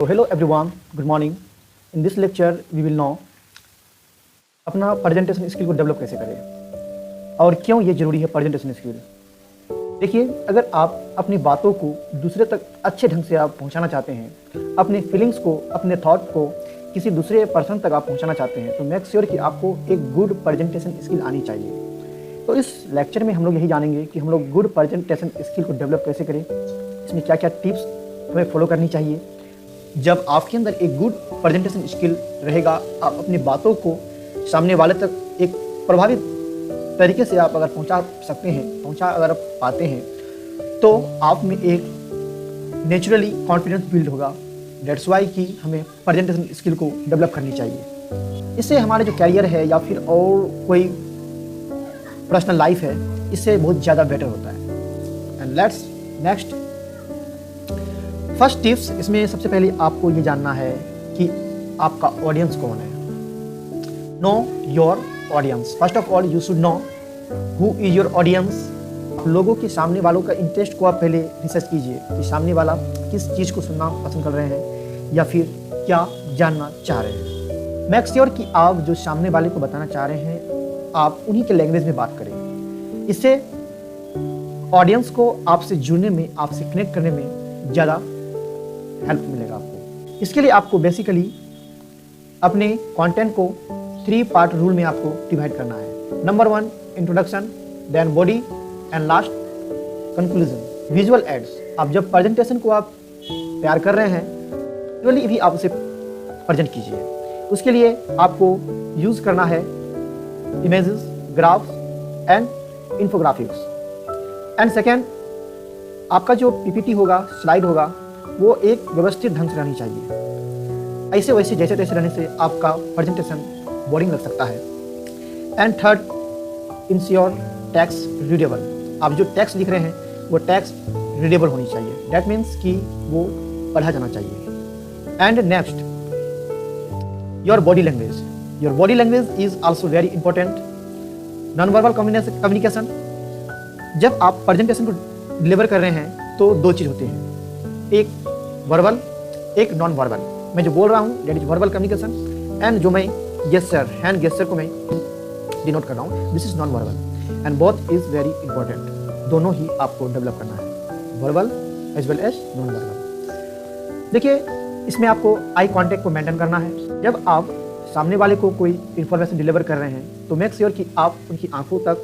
So hello everyone, good morning. In this lecture we will know अपना presentation skill को develop कैसे करें और क्यों ये ज़रूरी है प्रेजेंटेशन स्किल। देखिए, अगर आप अपनी बातों को दूसरे तक अच्छे ढंग से आप पहुंचाना चाहते हैं, अपने फीलिंग्स को, अपने थॉट को किसी दूसरे पर्सन तक आप पहुंचाना चाहते हैं, तो मेक श्योर कि आपको एक गुड प्रेजेंटेशन स्किल आनी चाहिए। तो इस लेक्चर में हम लोग यही जानेंगे कि हम लोग गुड प्रेजेंटेशन स्किल को डेवलप कैसे करें, इसमें क्या क्या टिप्स हमें फॉलो करनी चाहिए। जब आपके अंदर एक गुड प्रेजेंटेशन स्किल रहेगा, आप अपनी बातों को सामने वाले तक एक प्रभावित तरीके से आप अगर पहुंचा अगर आप पाते हैं, तो आप में एक नेचुरली कॉन्फिडेंस बिल्ड होगा। डेट्स वाई कि हमें प्रेजेंटेशन स्किल को डेवलप करनी चाहिए। इससे हमारे जो कैरियर है या फिर और कोई पर्सनल लाइफ है, इससे बहुत ज़्यादा बेटर होता है। And let's next first tips. इसमें सबसे पहले आपको ये जानना है कि आपका ऑडियंस कौन है। Know your audience. First of all you should know who is your audience. लोगों के सामने वालों का इंटरेस्ट को आप पहले रिसर्च कीजिए कि सामने वाला किस चीज़ को सुनना पसंद कर रहे हैं या फिर क्या जानना चाह रहे हैं। मेक श्योर कि आप जो सामने वाले को बताना चाह रहे हैं, आप उन्हीं के लैंग्वेज में बात करें। इससे ऑडियंस को आपसे जुड़ने में, आपसे कनेक्ट करने में ज़्यादा हेल्प मिलेगा आपको। इसके लिए आपको बेसिकली अपने कंटेंट को 3 पार्ट रूल में आपको डिवाइड करना है। Number 1 introduction, then body and last conclusion. Visual aids. आप जब प्रेजेंटेशन को आप तैयार कर रहे हैं, विजुअली भी आप उसे प्रेजेंट कीजिए। उसके लिए आपको यूज करना है images, graphs and infographics. And second, आपका जो पीपीटी होगा, स्लाइड होगा, वो एक व्यवस्थित ढंग से रहनी चाहिए। ऐसे वैसे जैसे तैसे रहने से आपका प्रेजेंटेशन बोरिंग लग सकता है। And third, ensure text readable. आप जो टेक्स्ट लिख रहे हैं वो टेक्स्ट रीडेबल होनी चाहिए। दैट मीन्स कि वो पढ़ा जाना चाहिए। And next, your body language. Your body language is also very important. Non verbal communication. जब आप प्रेजेंटेशन को डिलीवर कर रहे हैं तो 2 चीज़ होते हैं, एक वर्बल, एक नॉन वर्बल। मैं जो बोल रहा हूँ that is verbal communication, and जो मैं गेस्चर, हैंड गेस्चर को मैं डिनोट कर रहा हूँ, this is non verbal. And both is very important. दोनों ही आपको डेवलप करना है, verbal as well as non verbal. देखिए, इसमें आपको आई कांटेक्ट को मेंटेन करना है। जब आप सामने वाले को कोई इंफॉर्मेशन डिलीवर कर रहे हैं, तो मेक श्योर कि आप उनकी आंखों तक,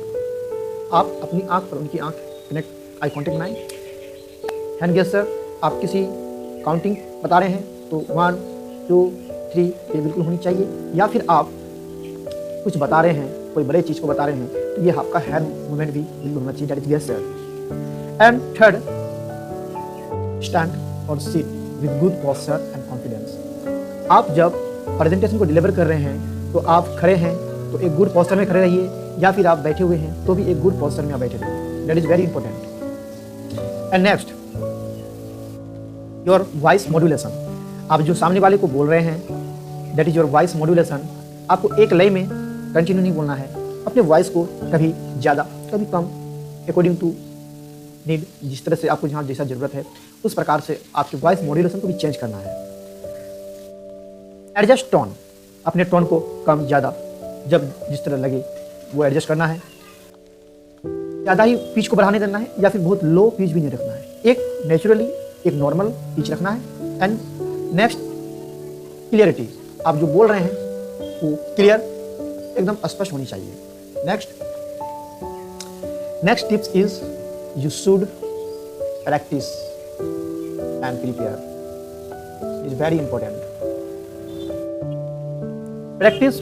आप अपनी आंख पर उनकी आंख कनेक्ट, आई कांटेक्ट बनाएं। हैंड गेस्चर, आप किसी काउंटिंग बता रहे हैं तो 1 2 3 ये बिल्कुल होनी चाहिए। या फिर आप कुछ बता रहे हैं, कोई बड़े चीज़ को बता रहे हैं, तो ये आपका हैंड मूवमेंट भी बिल्कुल होना चाहिए, that is gesture. And third, stand और sit with good posture and confidence. आप जब प्रेजेंटेशन को डिलीवर कर रहे हैं तो आप खड़े हैं तो एक गुड पोस्चर में खड़े रहिए, या फिर आप बैठे हुए हैं तो भी एक गुड पोस्चर में आप बैठे रहिए। That is very important. And next, your voice modulation. आप जो सामने वाले को बोल रहे हैं, that is your voice modulation. आपको एक लय में कंटिन्यू नहीं बोलना है। अपने वॉइस को कभी ज़्यादा कभी कम, अकॉर्डिंग टू नीड, जिस तरह से आपको जहाँ जैसा ज़रूरत है उस प्रकार से आपके वॉइस मॉड्यूलेशन को भी चेंज करना है। Adjust tone. अपने टोन को कम ज़्यादा जब जिस तरह लगे वो एडजस्ट करना है। ज़्यादा ही पिच को बढ़ाने देना है या फिर बहुत लो पिच भी नहीं रखना है। एक नेचुरली एक नॉर्मल पिच रखना है। And next, clarity. आप जो बोल रहे हैं वो क्लियर, एकदम स्पष्ट होनी चाहिए। Next tips is you should practice and prepare. Is very important. Practice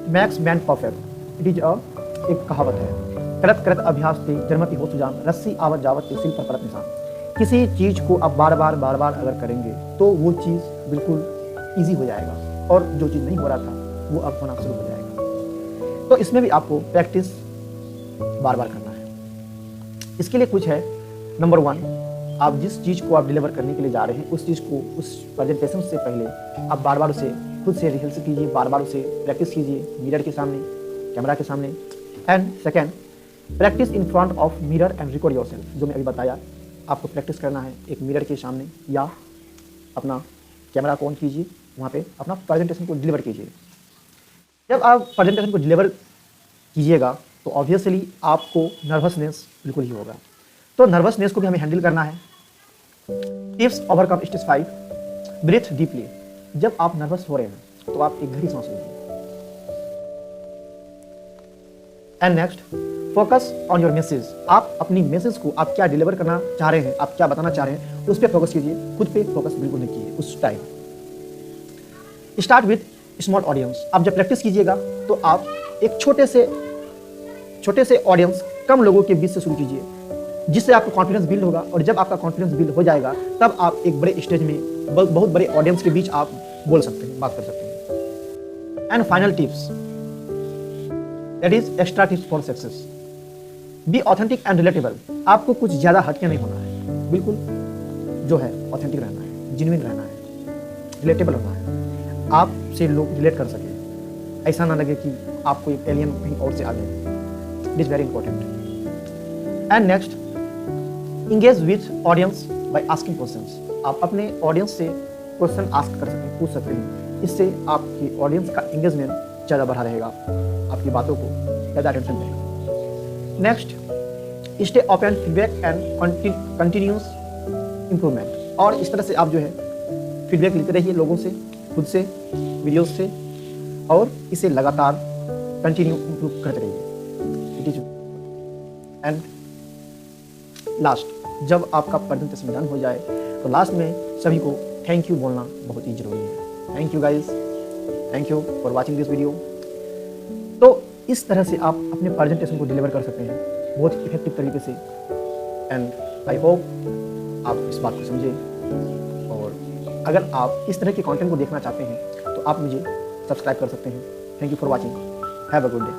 max man perfect. It is एक कहावत है, करत करत अभ्यास ते जन्मति हो सुजान, रस्सी आवत जावत ते सिल पर परत निशान। किसी चीज़ को आप बार बार अगर करेंगे तो वो चीज़ बिल्कुल ईजी हो जाएगा, और जो चीज़ नहीं हो रहा था वो अब होना शुरू हो जाएगा। तो इसमें भी आपको प्रैक्टिस बार बार करना है। इसके लिए कुछ है। नंबर 1, आप जिस चीज़ को आप डिलीवर करने के लिए जा रहे हैं, उस चीज़ को, उस प्रेजेंटेशन से पहले आप बार बार उसे खुद से रिहर्सल कीजिए, बार बार उसे प्रैक्टिस कीजिए मिरर के सामने, कैमरा के सामने। And second, practice in front of mirror and record yourself. जो मैं अभी बताया, आपको प्रैक्टिस करना है एक मिरर के सामने या अपना कैमरा को ऑन कीजिए, वहाँ पे अपना प्रेजेंटेशन को डिलीवर कीजिए। जब आप प्रेजेंटेशन को डिलीवर कीजिएगा तो ऑब्वियसली आपको नर्वसनेस बिल्कुल ही होगा। तो नर्वसनेस को भी हमें हैंडल करना है। Tips overcome stage 5, breathe deeply. जब आप नर्वस हो रहे हैं तो आप एक गहरी सांस लीजिए। And next, focus on your message. आप अपनी मैसेज को आप क्या डिलीवर करना चाह रहे हैं, आप क्या बताना चाह रहे हैं, उस पर फोकस कीजिए। खुद पे फोकस बिल्कुल नहीं कीजिए उस time. Start with small audience. आप जब प्रैक्टिस कीजिएगा तो आप एक छोटे से ऑडियंस, कम लोगों के बीच से शुरू कीजिए, जिससे आपका कॉन्फिडेंस बिल्ड होगा। और जब आपका कॉन्फिडेंस बिल्ड हो जाएगा तब आप एक बड़े स्टेज में बहुत बड़े ऑडियंस के बीच आप बोल सकते हैं, बात कर सकते हैं। And final tips, that is extra tips for success. Be authentic and relatable. आपको कुछ ज्यादा हटके नहीं होना है, बिल्कुल जो है ऑथेंटिक रहना है, जेन्युइन रहना है, रिलेटेबल होना है, आपसे लोग रिलेट कर सके। ऐसा ना लगे कि आपको एक एलियन कहीं और से आ गए। It is very important. And next, engage with audience by asking questions. आप अपने ऑडियंस से क्वेश्चन आस्क कर सकते हैं, पूछ सकते हैं। इससे आपकी ऑडियंस का एंगेजमेंट ज़्यादा बढ़ा रहेगा, आपकी बातों को ज़्यादा अटेंशन देगा। Next, stay open feedback and continuous improvement. और इस तरह से आप जो है फीडबैक लेते रहिए लोगों से, खुद से, वीडियोस से, और इसे लगातार कंटिन्यू इम्प्रूव करते रहिए। इट इज एंड लास्ट, जब आपका प्रेजेंटेशन डन हो जाए तो लास्ट में सभी को थैंक यू बोलना बहुत ही जरूरी है। Thank you guys, thank you for watching this video. तो इस तरह से आप अपने प्रेजेंटेशन को डिलीवर कर सकते हैं बहुत इफेक्टिव तरीके से। एंड आई होप आप इस बात को समझें। और अगर आप इस तरह के कंटेंट को देखना चाहते हैं तो आप मुझे सब्सक्राइब कर सकते हैं। Thank you for watching, have a good day.